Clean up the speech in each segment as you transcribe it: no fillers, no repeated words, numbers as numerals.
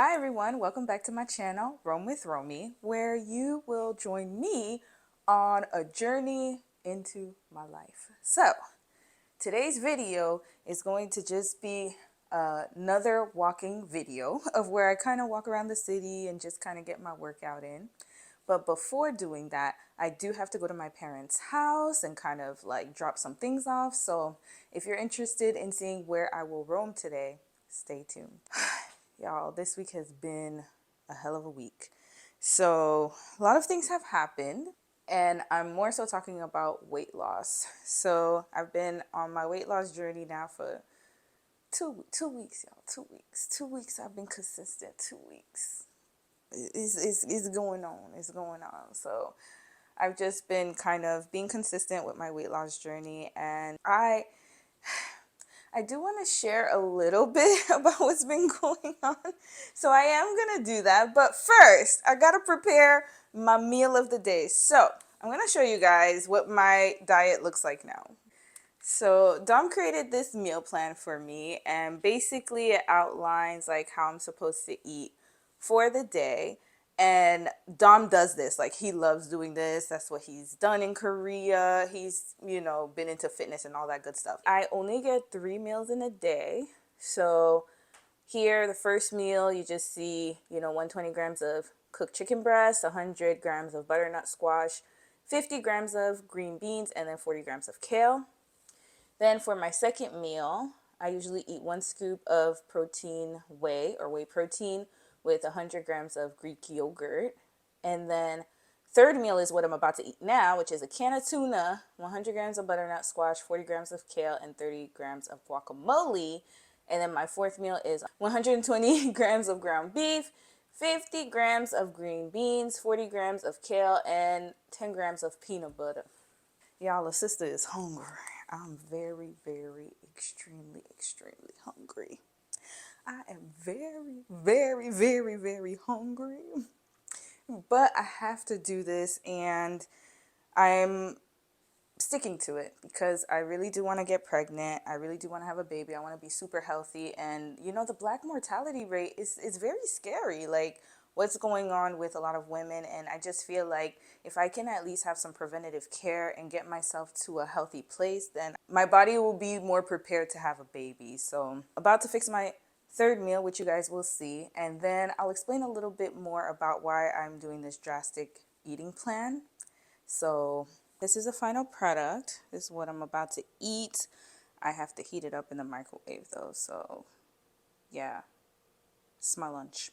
Hi everyone, welcome back to my channel, Roam with Romy, where you will join me on a journey into my life. So, today's video is going to just be another walking video of where I kind of walk around the city and just kind of get my workout in. But before doing that, I do have to go to my parents' house and kind of like drop some things off. So if you're interested in seeing where I will roam today, stay tuned. Y'all, this week has been a hell of a week. So a lot of things have happened, and I'm more so talking about weight loss. So I've been on my weight loss journey now for two weeks, y'all. 2 weeks. 2 weeks I've been consistent. 2 weeks. It's going on. It's going on. So I've just been kind of being consistent with my weight loss journey, and I do want to share a little bit about what's been going on. So I am going to do that. But first, I got to prepare my meal of the day. So I'm going to show you guys what my diet looks like now. So Dom created this meal plan for me, and basically it outlines like how I'm supposed to eat for the day. And Dom does this, like he loves doing this. That's what he's done in Korea. He's, been into fitness and all that good stuff. I only get 3 meals in a day. So here, the first meal, you just see, 120 grams of cooked chicken breast, 100 grams of butternut squash, 50 grams of green beans, and then 40 grams of kale. Then for my second meal, I usually eat 1 scoop of protein whey or whey protein with 100 grams of Greek yogurt. And then third meal is what I'm about to eat now, which is a can of tuna, 100 grams of butternut squash, 40 grams of kale, and 30 grams of guacamole. And then my fourth meal is 120 grams of ground beef, 50 grams of green beans, 40 grams of kale, and 10 grams of peanut butter. Y'all, a sister is hungry. I'm very, very, extremely hungry. I am very, very, very, very hungry. But I have to do this, and I'm sticking to it because I really do want to get pregnant. I really do want to have a baby. I want to be super healthy. And the black mortality rate is very scary. Like what's going on with a lot of women, and I just feel like if I can at least have some preventative care and get myself to a healthy place, then my body will be more prepared to have a baby. So about to fix my third meal, which you guys will see, and then I'll explain a little bit more about why I'm doing this drastic eating plan. So this is the final product. This is what I'm about to eat. I have to heat it up in the microwave though, so yeah, it's my lunch.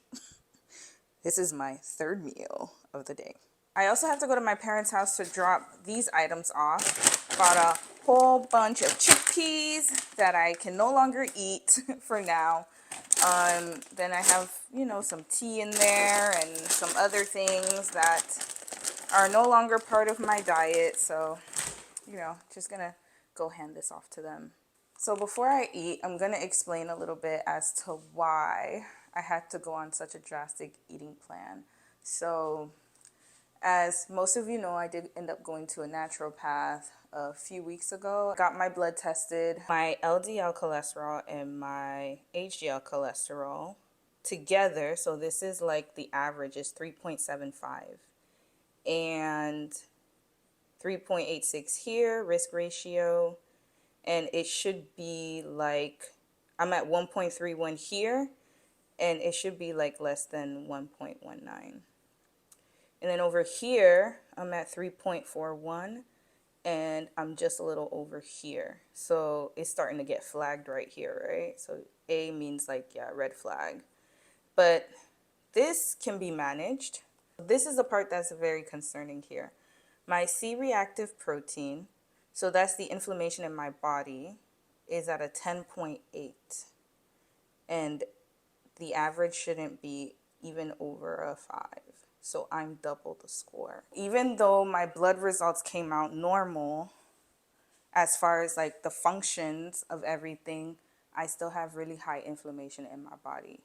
This is my third meal of the day. I also have to go to my parents' house to drop these items off. Bought a whole bunch of chickpeas that I can no longer eat for now. Then I have, some tea in there and some other things that are no longer part of my diet. So, just gonna go hand this off to them. So before I eat, I'm gonna explain a little bit as to why I had to go on such a drastic eating plan. So as most of you know, I did end up going to a naturopath a few weeks ago. Got my blood tested, my LDL cholesterol and my HDL cholesterol together. So this is like the average is 3.75 and 3.86 here, risk ratio. And it should be like, I'm at 1.31 here, and it should be like less than 1.19. And then over here, I'm at 3.41, and I'm just a little over here. So it's starting to get flagged right here, right? So A means like, yeah, red flag. But this can be managed. This is the part that's very concerning here. My C-reactive protein, so that's the inflammation in my body, is at a 10.8. And the average shouldn't be even over a 5. So I'm double the score. Even though my blood results came out normal, as far as like the functions of everything, I still have really high inflammation in my body.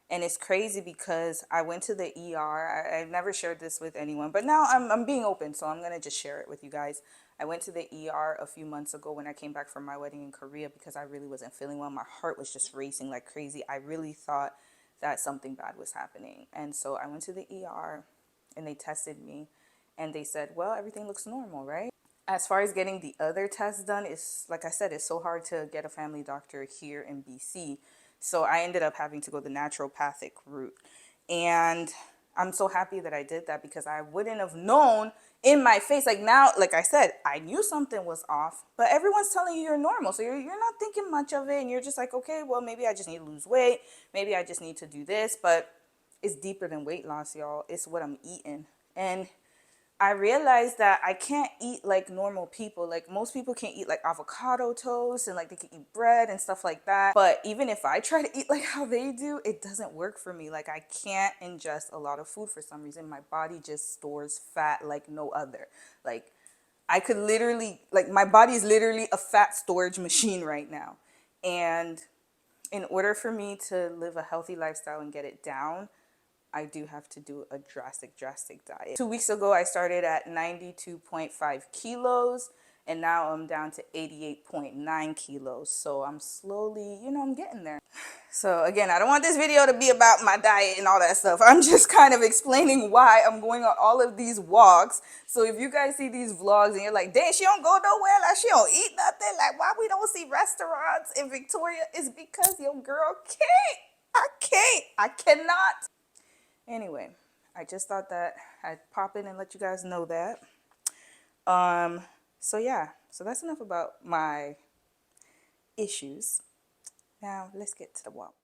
And it's crazy because I went to the ER. I've never shared this with anyone, but now I'm being open, so I'm going to just share it with you guys. I went to the ER a few months ago when I came back from my wedding in Korea because I really wasn't feeling well. My heart was just racing like crazy. I really thought that something bad was happening. And so I went to the ER and they tested me and they said, well, everything looks normal, right? As far as getting the other tests done, it's like I said, it's so hard to get a family doctor here in BC. So I ended up having to go the naturopathic route. And I'm so happy that I did that because I wouldn't have known in my face. Like now, like I said, I knew something was off, but everyone's telling you you're normal. So you're not thinking much of it. And you're just like, okay, well, maybe I just need to lose weight. Maybe I just need to do this. But it's deeper than weight loss, y'all. It's what I'm eating. And I realized that I can't eat like normal people. Like most people can eat like avocado toast and like they can eat bread and stuff like that. But even if I try to eat like how they do, it doesn't work for me. Like I can't ingest a lot of food for some reason. My body just stores fat like no other. Like I could literally, like my body is literally a fat storage machine right now. And in order for me to live a healthy lifestyle and get it down, I do have to do a drastic diet. 2 weeks ago, I started at 92.5 kilos and now I'm down to 88.9 kilos. So I'm slowly, I'm getting there. So again, I don't want this video to be about my diet and all that stuff. I'm just kind of explaining why I'm going on all of these walks. So if you guys see these vlogs and you're like, dang, she don't go nowhere, like she don't eat nothing, like why we don't see restaurants in Victoria, it's because your girl can't. I cannot. Anyway, I just thought that I'd pop in and let you guys know that. So yeah, so that's enough about my issues. Now let's get to the walk.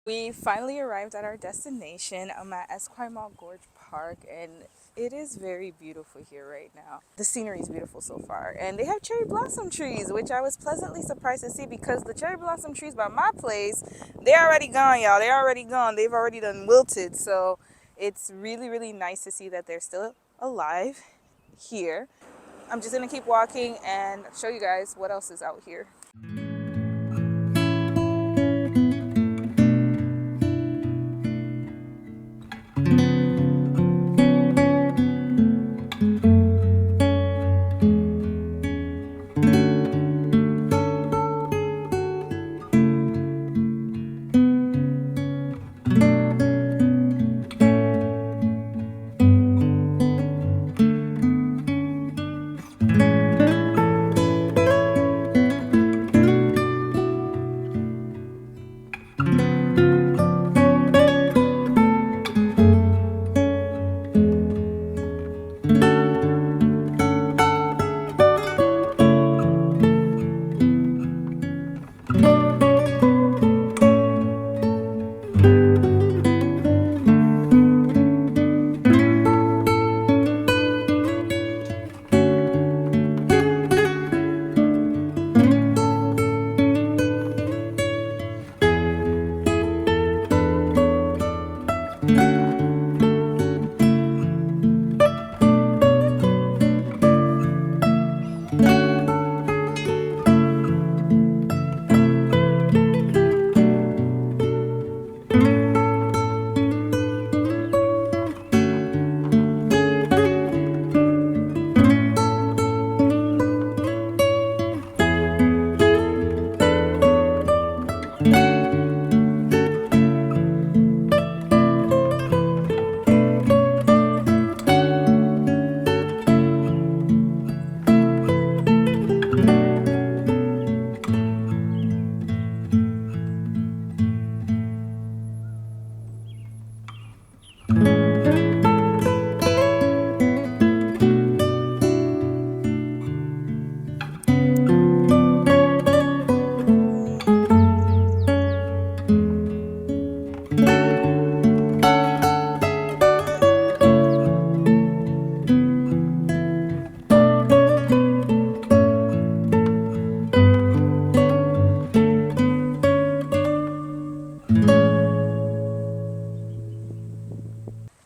We finally arrived at our destination. I'm at Esquimalt Gorge Park and it is very beautiful here right now. The scenery is beautiful so far. And they have cherry blossom trees, which I was pleasantly surprised to see because the cherry blossom trees by my place, they're already gone, y'all. They're already gone. They've already done wilted. So it's really, really nice to see that they're still alive here. I'm just gonna keep walking and show you guys what else is out here.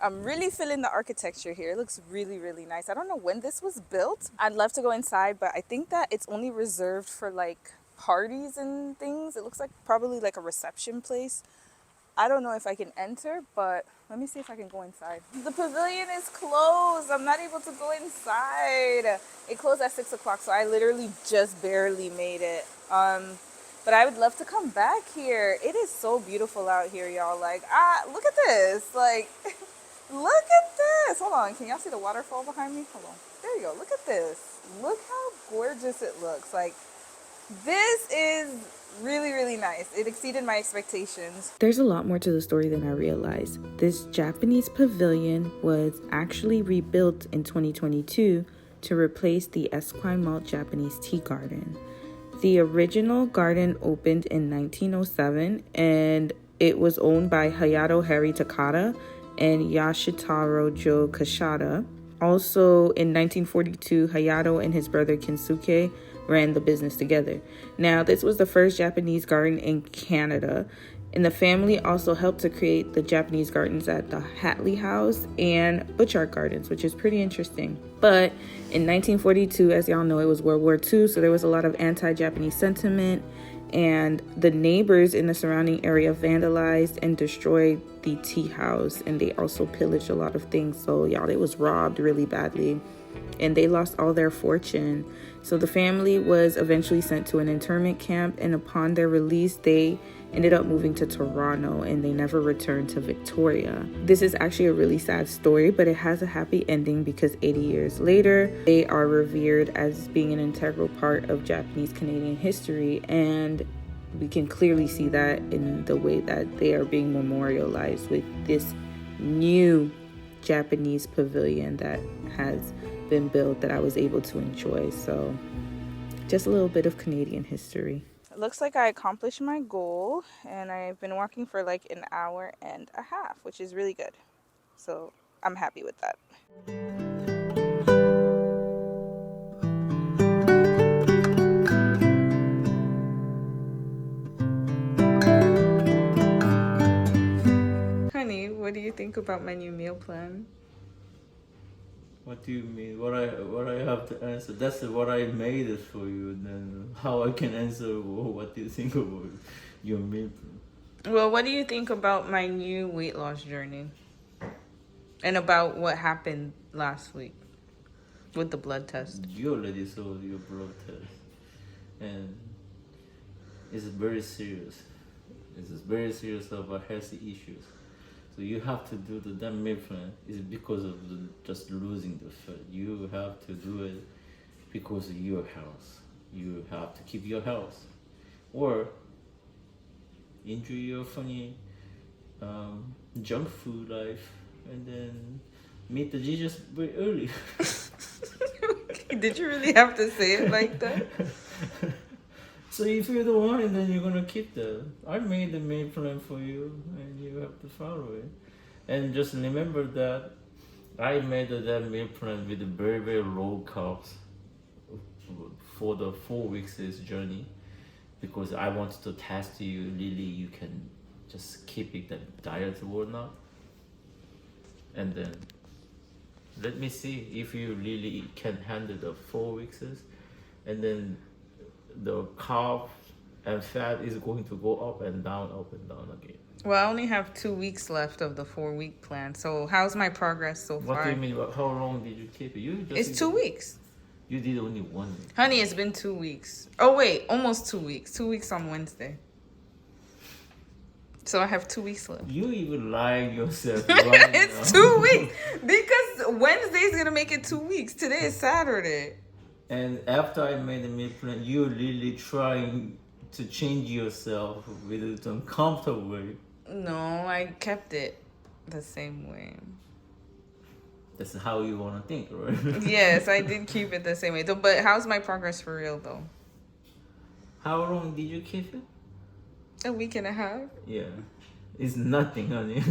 I'm really feeling the architecture here. It looks really, really nice. I don't know when this was built. I'd love to go inside, but I think that it's only reserved for like parties and things. It looks like probably like a reception place. I don't know if I can enter, but let me see if I can go inside. The pavilion is closed. I'm not able to go inside. It closed at 6 o'clock, so I literally just barely made it. But I would love to come back here. It is so beautiful out here, y'all. Like, look at this. Like, look at this. Hold on. Can y'all see the waterfall behind me? Hold on. There you go. Look at this. Look how gorgeous it looks. Like, this is really, really nice. It exceeded my expectations. There's a lot more to the story than I realized. This Japanese pavilion was actually rebuilt in 2022 to replace the Esquimalt Japanese Tea Garden. The original garden opened in 1907 and it was owned by Hayato Hari Takada and Yashitaro Jo Kashada. Also in 1942, Hayato and his brother Kinsuke ran the business together. Now, this was the first Japanese garden in Canada, and the family also helped to create the Japanese gardens at the Hatley House and Butchart Gardens, which is pretty interesting. But in 1942, as y'all know, it was World War II, so there was a lot of anti-Japanese sentiment, and the neighbors in the surrounding area vandalized and destroyed the tea house, and they also pillaged a lot of things. So y'all, it was robbed really badly, and they lost all their fortune. So the family was eventually sent to an internment camp, and upon their release, they ended up moving to Toronto, and they never returned to Victoria. This is actually a really sad story, but it has a happy ending because 80 years later, they are revered as being an integral part of Japanese Canadian history, and we can clearly see that in the way that they are being memorialized with this new Japanese pavilion that has been built that I was able to enjoy. So just a little bit of Canadian history. It looks like I accomplished my goal, and I've been walking for like an hour and a half, which is really good. So I'm happy with that. Honey, what do you think about my new meal plan? What do you mean? What I have to answer? That's what I made it for you. Then how I can answer what do you think about your meal plan? Well, what do you think about my new weight loss journey? And about what happened last week with the blood test? You already saw your blood test, and it's very serious. It's very serious about health issues. So you have to do that meal plan is because of just losing the fat. You have to do it because of your health. You have to keep your health, or enjoy your funny junk food life, and then meet the Jesus very early. Did you really have to say it like that? So if you don't want it, then you're gonna keep that. I made the meal plan for you, and you have to follow it. And just remember that I made that meal plan with very, very low carbs for the 4 weeks journey, because I wanted to test you. Really, you can just keep it that diet or not, and then let me see if you really can handle the 4 weeks, and then the carb and fat is going to go up and down again. Well, I only have 2 weeks left of the 4-week plan. So how's my progress so far? What do you mean? How long did you keep it? It's 2 weeks. You did only 1 week. Honey, it's been 2 weeks. Oh, wait, almost 2 weeks. 2 weeks on Wednesday. So I have 2 weeks left. You even lying yourself right It's now. 2 weeks. Because Wednesday's going to make it 2 weeks. Today is Saturday. And after I made the meal plan, you're really trying to change yourself with an uncomfortable way. No, I kept it. the same way. That's how you want to think, right? Yes, I did keep it the same way. But how's my progress for real, though? How long did you keep it? A week and a half? Yeah. It's nothing, honey.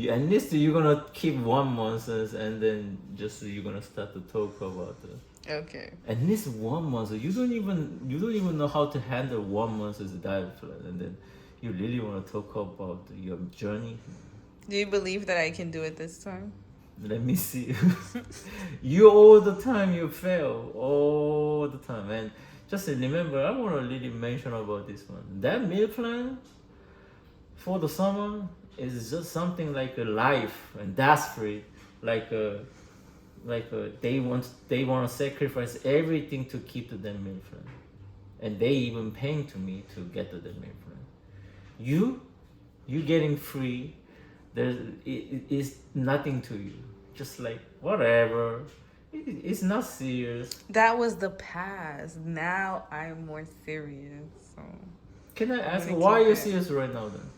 At least you're gonna keep 1 month and then just you're gonna start to talk about it. Okay. At least 1 month. You don't even know how to handle 1 month as a diet plan, and then you really want to talk about your journey. Do you believe that I can do it this time? Let me see. You all the time you fail all the time, and just remember, I want to really mention about this one. That meal plan for the summer is just something like a life and desperate, like they want to sacrifice everything to keep the damn meal plan, and they even paying to me to get the damn meal plan. You getting free. It's nothing to you. Just like whatever. It's not serious. That was the past. Now I'm more serious. So Can I ask gonna why keep you're it. serious right now then?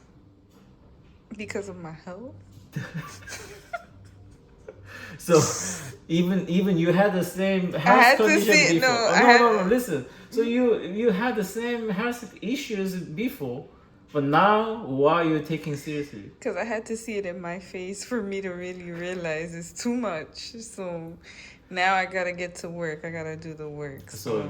because of my health. So even you had the same had health to condition see- before. no, Oh, I no, had- no, listen. So you had the same health issues before, but now why are you taking seriously? Because I had to see it in my face for me to really realize it's too much. So now I gotta get to work. I gotta do the work. So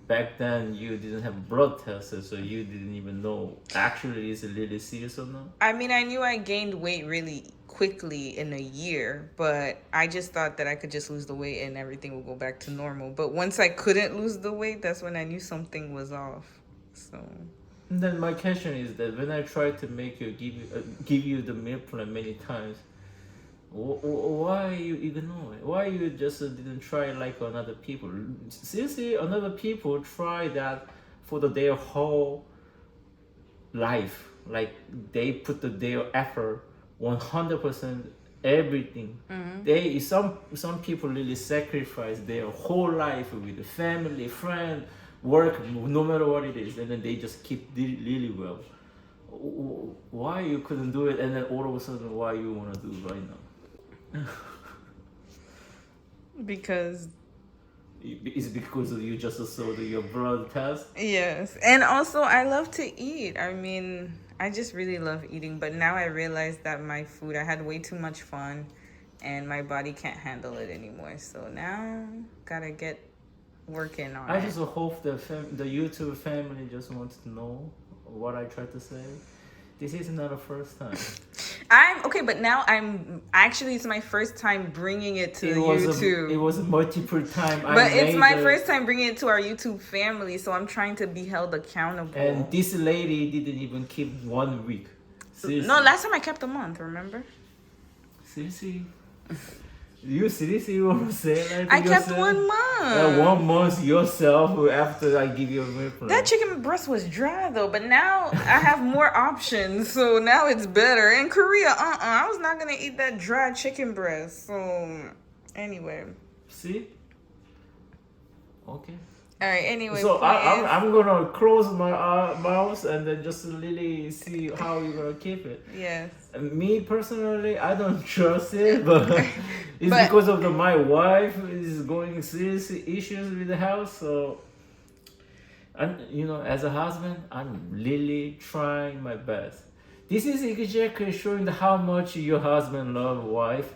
back then you didn't have blood tests, so you didn't even know actually is it really serious or not. I mean, I knew I gained weight really quickly in a year, but I just thought that I could just lose the weight and everything would go back to normal. But once I couldn't lose the weight, that's when I knew something was off. So And then my question is that when I try to make you give you the meal plan many times, why you ignore it? Why you just didn't try like another people? Seriously, another people try that for their whole life. Like they put their effort 100% everything. They some people really sacrifice their whole life with the family, friend, work, no matter what it is, and then they just keep really well. Why you couldn't do it, and then all of a sudden why you want to do it right now? because It's because of you just saw your blood test. yes, and also I love to eat. I mean, I just really love eating, but now I realize that my food, I had way too much fun and my body can't handle it anymore. So now gotta get working on I it. just hope the YouTube family just wants to know what I tried to say. This is not the first time. I'm okay, but now it's my first time bringing it to YouTube. It was a multiple time. But it's my first time bringing it to our YouTube family, so I'm trying to be held accountable. And this lady didn't even keep 1 week. Seriously. No, last time I kept a month, remember? Seriously? You seriously want to say like I kept yourself? 1 month. 1 month yourself after I give you a meal plan. That chicken breast was dry though, but now I have more options, so now it's better. In Korea, I was not gonna eat that dry chicken breast. So anyway, See? Okay. all right. Anyway, So point is- I'm gonna close my mouth and then just really see how you're gonna keep it. yes. Me personally, I don't trust it, but it's But- because of my wife is going serious issues with the house. So, and as a husband, I'm really trying my best. This is exactly showing how much your husband love wife,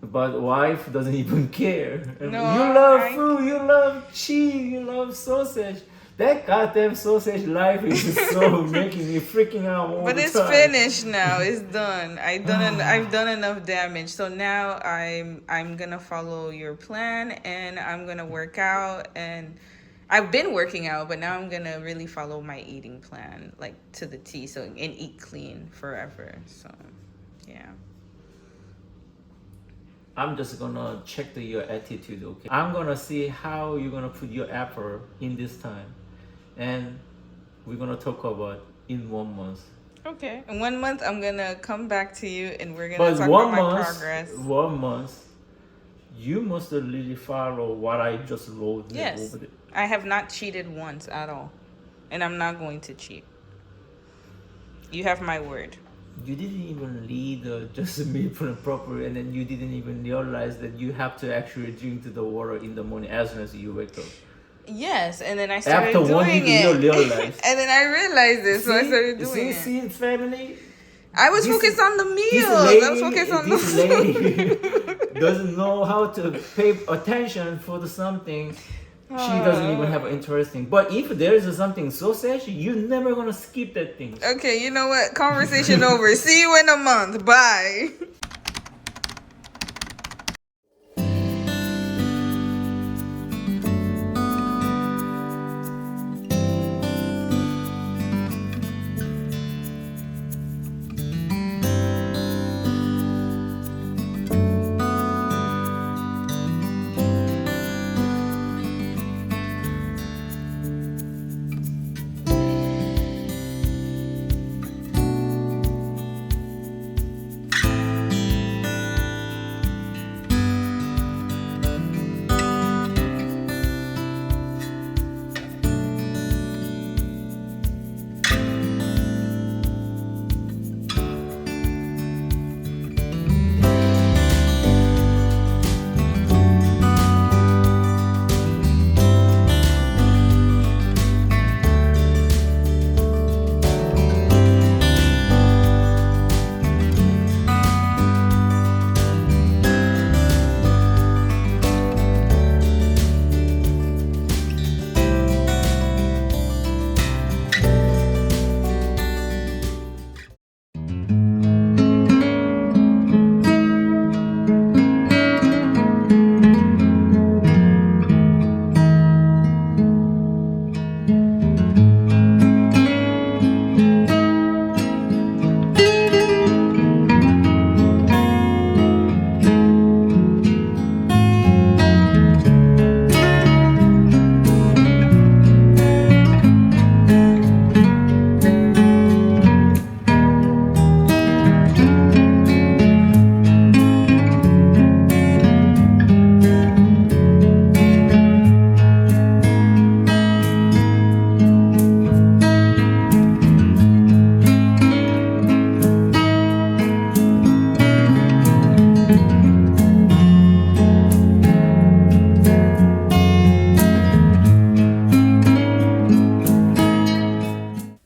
but wife doesn't even care. No, You love I- food, you love cheese, you love sausage. That goddamn sausage life is so making me freaking out all But the it's time. finished now. It's done. I've done enough damage. So now I'm gonna follow your plan and I'm gonna work out, and I've been working out, but now I'm gonna really follow my eating plan like to the T. So and eat clean forever. So yeah. I'm just gonna check your attitude, okay? I'm gonna see how you're gonna put your effort in this time, and we're gonna talk about in 1 month. Okay. In 1 month, I'm gonna come back to you and we're gonna But talk one about my month, progress. 1 month, you must really follow what I just wrote Yes. over there. I have not cheated once at all, and I'm not going to cheat. You have my word. You didn't even lead just meal plan properly, and then you didn't even realize that you have to actually drink the water in the morning as soon as you wake up. Yes, and then I After started 1 week, doing you it. realize. And then I realized it, so I started doing See, it. see, family. I was This focused on the this meals. I was focused lady, on this lady the doesn't know how to pay attention for the something. She doesn't even have interesting. But if there is something so sad, you're never gonna skip that thing. Okay, you know what? Conversation over. See you in a month. Bye.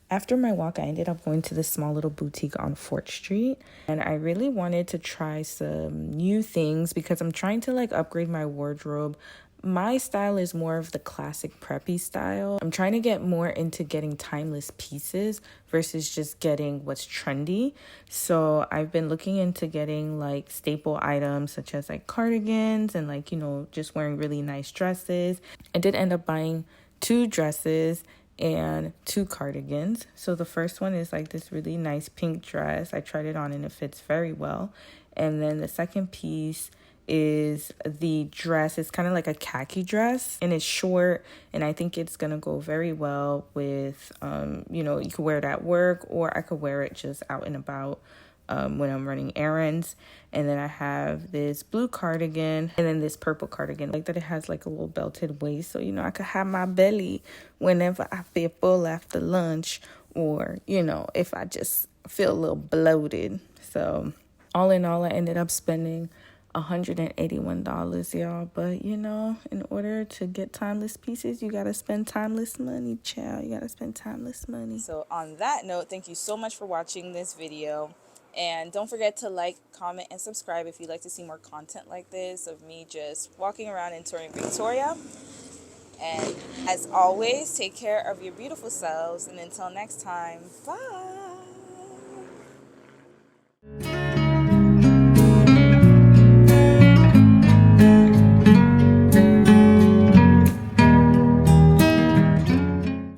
After my walk, I ended up going to this small little boutique on 4th Street, and I really wanted to try some new things because I'm trying to like upgrade my wardrobe. My style is more of the classic preppy style. I'm trying to get more into getting timeless pieces versus just getting what's trendy. So I've been looking into getting like staple items such as like cardigans and like, you know, just wearing really nice dresses. I did end up buying 2 dresses and 2 cardigans. So the first one is like this really nice pink dress. I tried it on and it fits very well. And then the second piece is the dress. It's kind of like a khaki dress and it's short, and I think it's gonna go very well with you know, you could wear it at work or I could wear it just out and about when I'm running errands. And then I have this blue cardigan and then this purple cardigan. I like that it has like a little belted waist, so you know I could have my belly whenever I feel full after lunch, or you know, if I just feel a little bloated. So all in all, I ended up spending $181, y'all. But you know, in order to get timeless pieces, you gotta spend timeless money, child. You gotta spend timeless money. So on that note, thank you so much for watching this video. And don't forget to like, comment, and subscribe if you'd like to see more content like this of me just walking around and touring Victoria. And as always, take care of your beautiful selves. And until next time, bye.